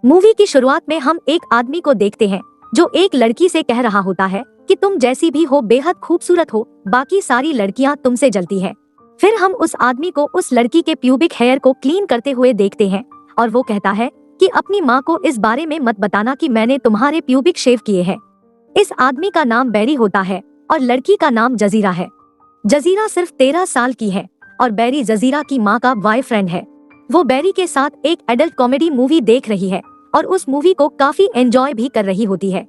Movie की शुरुआत में हम एक आदमी को देखते हैं जो एक लड़की से कह रहा होता है कि तुम जैसी भी हो बेहद खूबसूरत हो, बाकी सारी लड़कियां तुमसे जलती हैं। फिर हम उस आदमी को उस लड़की के प्यूबिक हेयर को क्लीन करते हुए देखते हैं और वो कहता है कि अपनी माँ को इस बारे में मत बताना कि मैंने तुम्हारे प्यूबिक शेव किए हैं। इस आदमी का नाम बैरी होता है और लड़की का नाम जजीरा है। जजीरा सिर्फ 13 साल की है और बैरी जजीरा की माँ का बॉयफ्रेंड है। वो बैरी के साथ एक एडल्ट कॉमेडी मूवी देख रही है और उस मूवी को काफी एंजॉय भी कर रही होती है।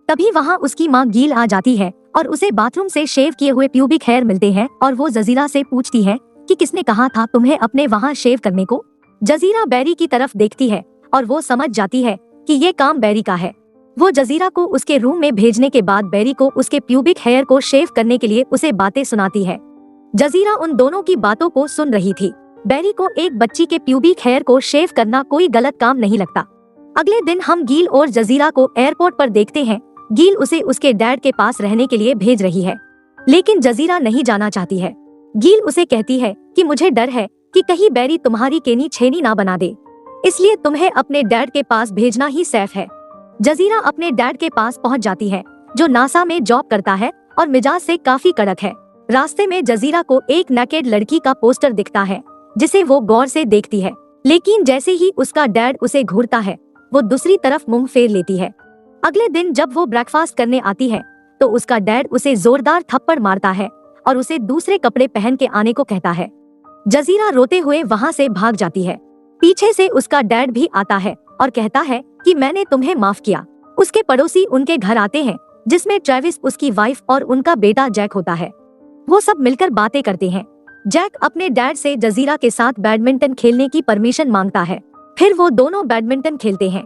तभी वहाँ उसकी माँ गील आ जाती है और उसे बाथरूम से शेव किए हुए प्यूबिक हेयर मिलते हैं और वो जजीरा से पूछती है कि किसने कहा था तुम्हें अपने वहाँ शेव करने को। जजीरा बैरी की तरफ देखती है और वो समझ जाती है कि ये काम बैरी का है। वो जजीरा को उसके रूम में भेजने के बाद बैरी को उसके प्यूबिक हेयर को शेव करने के लिए उसे बातें सुनाती है। जजीरा उन दोनों की बातों को सुन रही थी। बैरी को एक बच्ची के प्यूबिक हेयर को शेव करना कोई गलत काम नहीं लगता। अगले दिन हम गील और जजीरा को एयरपोर्ट पर देखते हैं। गील उसे उसके डैड के पास रहने के लिए भेज रही है, लेकिन जजीरा नहीं जाना चाहती है। गील उसे कहती है कि मुझे डर है कि कहीं बैरी तुम्हारी केनी छेनी ना बना दे, इसलिए तुम्हें अपने डैड के पास भेजना ही सेफ है। जजीरा अपने डैड के पास पहुंच जाती है जो नासा में जॉब करता है और मिजाज से काफी कड़क है। रास्ते में जजीरा को एक नेकेड लड़की का पोस्टर दिखता है जिसे वो गौर से देखती है, लेकिन जैसे ही उसका डैड उसे घूरता है वो दूसरी तरफ मुंह फेर लेती है। अगले दिन जब वो ब्रेकफास्ट करने आती है तो उसका डैड उसे जोरदार थप्पड़ मारता है और उसे दूसरे कपड़े पहन के आने को कहता है। जजीरा रोते हुए वहाँ से भाग जाती है। पीछे से उसका डैड भी आता है और कहता है कि मैंने तुम्हें माफ किया। उसके पड़ोसी उनके घर आते हैं जिसमें ट्रेविस, उसकी वाइफ और उनका बेटा जैक होता है। वो सब मिलकर बातें करते हैं। जैक अपने डैड से जजीरा के साथ बैडमिंटन खेलने की परमिशन मांगता है। फिर वो दोनों बैडमिंटन खेलते हैं।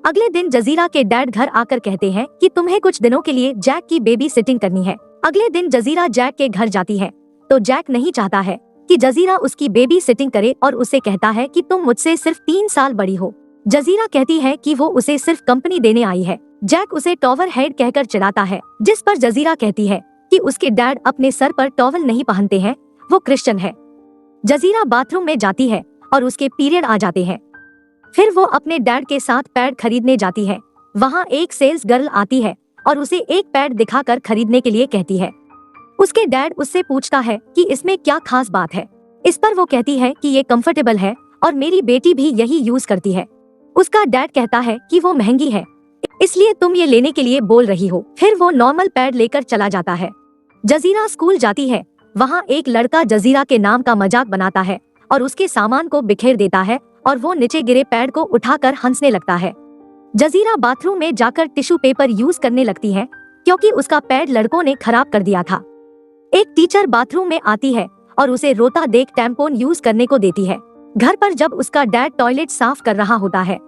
अगले दिन जजीरा के डैड घर आकर कहते हैं कि तुम्हें कुछ दिनों के लिए जैक की बेबी सिटिंग करनी है। अगले दिन जजीरा जैक के घर जाती है तो जैक नहीं चाहता है कि जजीरा उसकी बेबी सिटिंग करे और उसे कहता है कि तुम मुझसे सिर्फ 3 साल बड़ी हो। जजीरा कहती है कि वो उसे सिर्फ कंपनी देने आई है। जैक उसे टॉवल हेड कहकर चिढ़ाता है, जिस पर जजीरा कहती है कि उसके डैड अपने सर पर टॉवल नहीं पहनते हैं, वो क्रिश्चियन है। जजीरा बाथरूम में जाती है और उसके पीरियड आ जाते हैं। फिर वो अपने डैड के साथ पैड खरीदने जाती है। वहाँ एक सेल्स गर्ल आती है और उसे एक पैड दिखाकर खरीदने के लिए कहती है। उसके डैड उससे पूछता है कि इसमें क्या खास बात है। इस पर वो कहती है कि ये कंफर्टेबल है और मेरी बेटी भी यही यूज करती है। उसका डैड कहता है कि वो महंगी है, इसलिए तुम ये लेने के लिए बोल रही हो। फिर वो नॉर्मल पैड लेकर चला जाता है। जजीरा स्कूल जाती है। वहाँ एक लड़का जजीरा के नाम का मजाक बनाता है और उसके सामान को बिखेर देता है और वो नीचे गिरे पैड को उठाकर हंसने लगता है। जजीरा बाथरूम में जाकर टिश्यू पेपर यूज करने लगती है क्योंकि उसका पैड लड़कों ने खराब कर दिया था। एक टीचर बाथरूम में आती है और उसे रोता देख टैम्पोन यूज करने को देती है। घर पर जब उसका डैड टॉयलेट साफ कर रहा होता है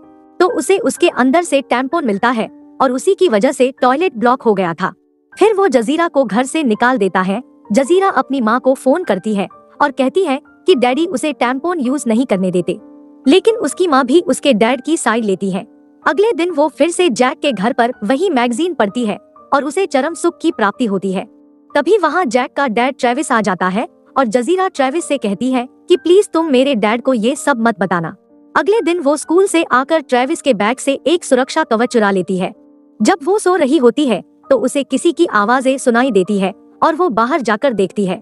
तो उसे उसके अंदर से टैम्पोन मिलता है और उसी की वजह से टॉयलेट ब्लॉक हो गया था। फिर वो जजीरा को घर से निकाल देता है। जजीरा अपनी माँ को फोन करती है और कहती है कि डैडी उसे टैम्पोन यूज नहीं करने देते, लेकिन उसकी माँ भी उसके डैड की साइड लेती है। अगले दिन वो फिर से जैक के घर पर वही मैगजीन पढ़ती है और उसे चरम सुख की प्राप्ति होती है। तभी वहाँ जैक का डैड ट्रेविस आ जाता है और जजीरा ट्रेविस से कहती है कि प्लीज तुम मेरे डैड को ये सब मत बताना। अगले दिन वो स्कूल से आकर ट्रेविस के बैग से एक सुरक्षा कवच चुरा लेती है। जब वो सो रही होती है तो उसे किसी की आवाजें सुनाई देती है और वो बाहर जाकर देखती है।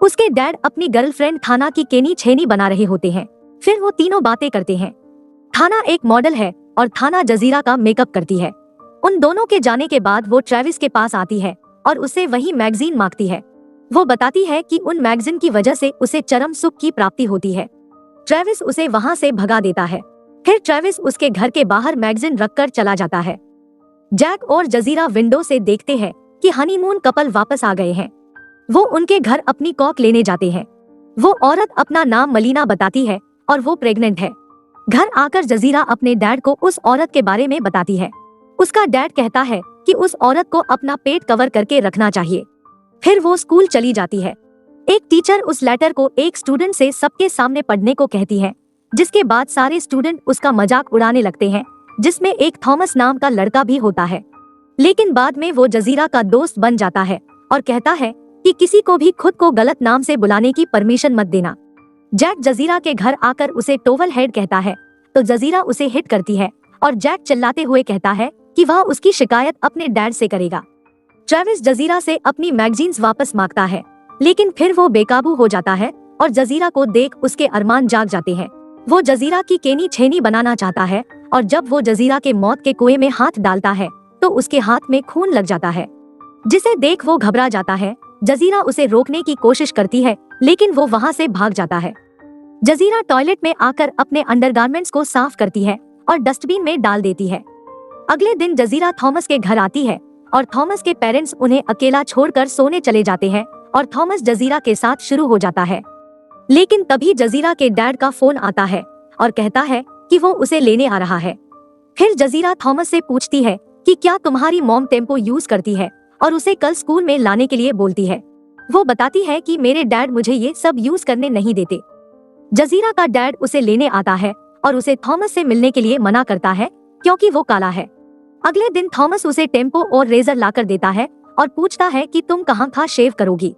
उसके डैड अपनी गर्लफ्रेंड थाना की केनी छेनी बना रहे होते हैं। फिर वो तीनों बातें करते हैं। थाना एक मॉडल है और थाना जजीरा का मेकअप करती है। उन दोनों के जाने के बाद वो ट्रेविस के पास आती है और उससे वही मैगजीन मांगती है। वो बताती है कि उन मैगजीन की वजह से उसे चरम सुख की प्राप्ति होती है। ट्रेविस उसे वहाँ से भगा देता है। फिर ट्रेविस उसके घर के बाहर मैगजीन रखकर चला जाता है। जैक और जजीरा विंडो से देखते हैं कि हनीमून कपल वापस आ गए हैं। वो उनके घर अपनी कॉक लेने जाते हैं। वो औरत अपना नाम मलीना बताती है और वो प्रेग्नेंट है। घर आकर जजीरा अपने डैड को उस औरत के बारे में बताती है। उसका डैड कहता है कि उस औरत को अपना पेट कवर करके रखना चाहिए। फिर वो स्कूल चली जाती है। एक टीचर उस लेटर को एक स्टूडेंट से सबके सामने पढ़ने को कहती है, जिसके बाद सारे स्टूडेंट उसका मजाक उड़ाने लगते हैं, जिसमें एक थॉमस नाम का लड़का भी होता है। लेकिन बाद में वो जजीरा का दोस्त बन जाता है और कहता है कि किसी को भी खुद को गलत नाम से बुलाने की परमिशन मत देना। जैक जजीरा के घर आकर उसे टोवल हेड कहता है तो जजीरा उसे हिट करती है और जैक चिल्लाते हुए कहता है कि वह उसकी शिकायत अपने डैड से करेगा। ट्रेविस जजीरा से अपनी मैगजीन्स वापस मांगता है, लेकिन फिर वो बेकाबू हो जाता है और जजीरा को देख उसके अरमान जाग जाते हैं। वो जजीरा की केनी छेनी बनाना चाहता है और जब वो जजीरा के मौत के कुएं में हाथ डालता है तो उसके हाथ में खून लग जाता है, जिसे देख वो घबरा जाता है। जजीरा उसे रोकने की कोशिश करती है, लेकिन वो वहाँ से भाग जाता है। जजीरा टॉयलेट में आकर अपने अंडरगारमेंट्स को साफ करती है और डस्टबिन में डाल देती है। अगले दिन जजीरा थॉमस के घर आती है और थॉमस के पेरेंट्स उन्हें अकेला छोड़कर सोने चले जाते हैं और थॉमस जजीरा के साथ शुरू हो जाता है। लेकिन तभी जजीरा के डैड का फोन आता है और कहता है कि वो उसे लेने आ रहा है। फिर जजीरा थॉमस से पूछती है कि क्या तुम्हारी मॉम टेम्पो यूज करती है और उसे कल स्कूल में लाने के लिए बोलती है। वो बताती है कि मेरे डैड मुझे ये सब यूज करने नहीं देते। जजीरा का डैड उसे लेने आता है और उसे थॉमस से मिलने के लिए मना करता है क्योंकि वो काला है। अगले दिन थॉमस उसे टेम्पो और रेजर लाकर देता है और पूछता है कि तुम कहाँ था शेव करोगी।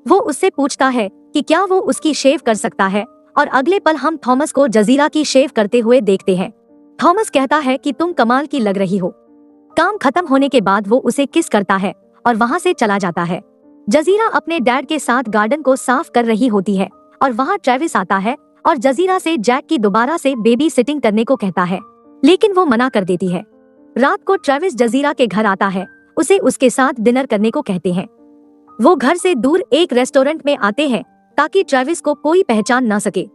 वो उससे पूछता है कि क्या वो उसकी शेव कर सकता है और अगले पल हम थॉमस को जजीरा की शेव करते हुए देखते हैं। थॉमस कहता है कि तुम कमाल की लग रही हो। काम खत्म होने के बाद वो उसे किस करता है और वहाँ से चला जाता है। जजीरा अपने डैड के साथ गार्डन को साफ कर रही होती है और वहाँ ट्रेविस आता है और जजीरा से जैक की दोबारा से बेबी सिटिंग करने को कहता है, लेकिन वो मना कर देती है। रात को ट्रेविस जजीरा के घर आता है, उसे उसके साथ डिनर करने को कहते हैं। वो घर से दूर एक रेस्टोरेंट में आते हैं ताकि ट्रेविस को कोई पहचान न सके।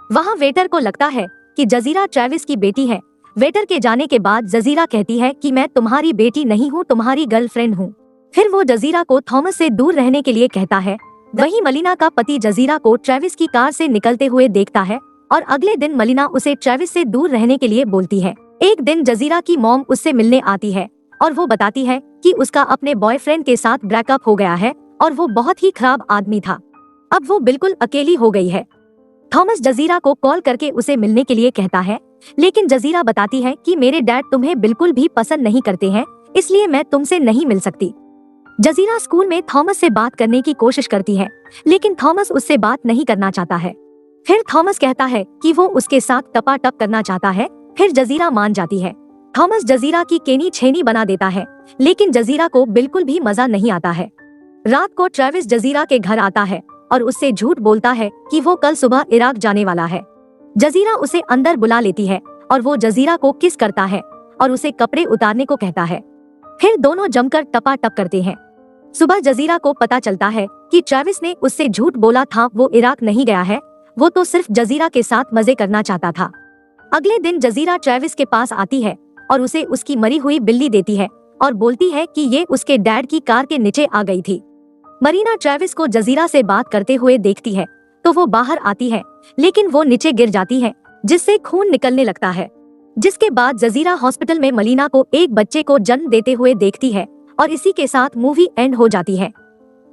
वहाँ वेटर को लगता है कि जजीरा ट्रेविस की बेटी है। वेटर के जाने के बाद जजीरा कहती है कि मैं तुम्हारी बेटी नहीं हूँ, तुम्हारी गर्लफ्रेंड हूँ। फिर वो जजीरा को थॉमस से दूर रहने के लिए कहता है। वहीं मलिना का पति जजीरा को ट्रेविस की कार से निकलते हुए देखता है और अगले दिन मलिना उसे ट्रेविस से दूर रहने के लिए बोलती है। एक दिन जजीरा की मॉम उससे मिलने आती है और वो बताती है कि उसका अपने बॉयफ्रेंड के साथ ब्रेकअप हो गया है और वो बहुत ही खराब आदमी था। अब वो बिल्कुल अकेली हो गई है। थॉमस जजीरा को कॉल करके उसे मिलने के लिए कहता है, लेकिन जजीरा बताती है कि मेरे डैड तुम्हें बिल्कुल भी पसंद नहीं करते हैं, इसलिए मैं तुमसे नहीं मिल सकती। जजीरा स्कूल में थॉमस से बात करने की कोशिश करती है, लेकिन थॉमस उससे बात नहीं करना चाहता है। फिर थॉमस कहता है कि वो उसके साथ टपाटप करना चाहता है। फिर जजीरा मान जाती है। थॉमस जजीरा की केनी छेनी बना देता है, लेकिन जजीरा को बिल्कुल भी मजा नहीं आता है। रात को ट्रेविस जजीरा के घर आता है और उससे झूठ बोलता है कि वो कल सुबह इराक जाने वाला है। जजीरा उसे अंदर बुला लेती है और वो जजीरा को किस करता है और उसे कपड़े उतारने को कहता है। फिर दोनों जमकर टपाटप करते हैं। सुबह जजीरा को पता चलता है कि ट्रेविस ने उससे झूठ बोला था, वो इराक नहीं गया है, वो तो सिर्फ जजीरा के साथ मजे करना चाहता था। अगले दिन जजीरा ट्रेविस के पास आती है और उसे उसकी मरी हुई बिल्ली देती है और बोलती है कि ये उसके डैड की कार के नीचे आ गई थी। मरीना ट्रेविस को जजीरा से बात करते हुए देखती है तो वो बाहर आती है, लेकिन वो नीचे गिर जाती है जिससे खून निकलने लगता है। जिसके बाद जजीरा हॉस्पिटल में मलीना को एक बच्चे को जन्म देते हुए देखती है और इसी के साथ मूवी एंड हो जाती है।